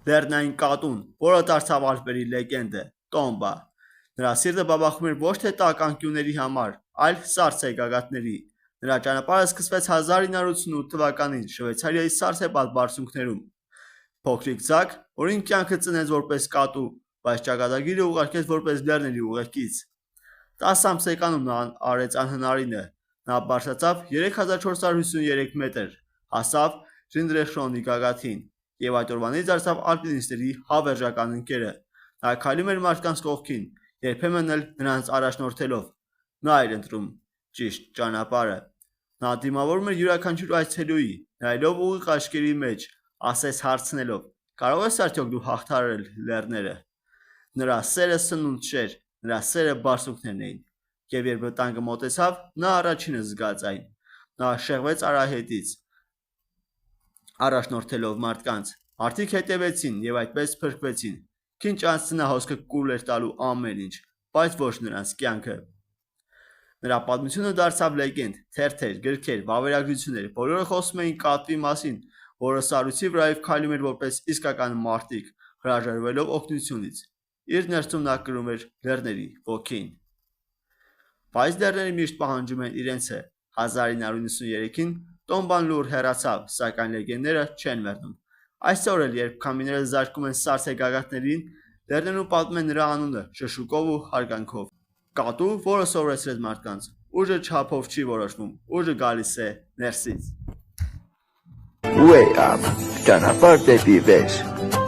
Լեռնային կատուն, որը դարձավ ալպերի լեգենդ է, Տոմբա։ Նրա սիրտը բաբախում էր ոչ թե տաք անկյունների համար, այլ սառցե գագաթների։ Նրա ճանապարհը սկսվեց 1988 թվականին Շվեյցարիայի Սարսեպալ բարձունքներում։ Փոքրիկ Զակ, որին կյանքը ծնեց որպես կատու, բայց ճակատագիրը ուղարկեց որպես լեռների ուղեկից։ 10 ամսեկանում նա արեց անհնարինը։ Նա բարձրացավ 3453 մետր, հասավ Ռինդրեխշոնի գագաթին եւ այդ օրվանից դարձավ ալպինիստների հավերժական ընկերը։ Նա քայլում էր մարդկանց կողքին, երբեմն էլ նրանց առաջնորդելով։ Նա էր ընտրում ճիշտ ճանապարհը։ Նա դիմավորում էր յուրաքանչյուր այցելուի, նայելով ուղիղ աչքերի մեջ, ասես հարցնելով. «Կարո՞ղ ես արդյոք դու հաղթահարել լեռները»։ Նրա սերը սնունդ չէր, նրա սերը բարձունքներն էին։ Եվ երբ վտանգը մոտեցավ, նա առաջինը զգաց այն։ Նա շեղվեց արահետից, առաջնորդելով մարդկանց։ Մարդիկ հետևեցին եւ այդպես փրկվեցին։ Քիչ անց նա հոսքը կուլ էր տալու ամեն ինչ, բայց ոչ նրանց կյանքը։ Նրա պատմությունը դարձավ լեգենդ, թերթեր, գրքեր, վավերագրություններ, բոլորը խոսում էին կատվի մասին, որը սառույցի վրայով քայլում էր որպես իսկական մարտիկ, հրաժարվելով օգնությունից։ Իր ներսում նա կրում էր լեռների ոգին։ Բայց լեռները միշտ պահանջում են իրենցը։ 1993-ին Տոմբան լուր հեռացավ, սակայն լեգենդները չեն մեռնում։ Այսօր էլ, երբ քամիները զարկում են սառցե գագաթներին, լեռներում պատմում են նրա անունը շշուկով ու հարգանքով։ Կատու, որը սովորեցրեց մարդկանց. ուժը չափով չի որոշվում, ուժը գալիս է ներսից։ Way up, ճանապարհ դեպի վեր։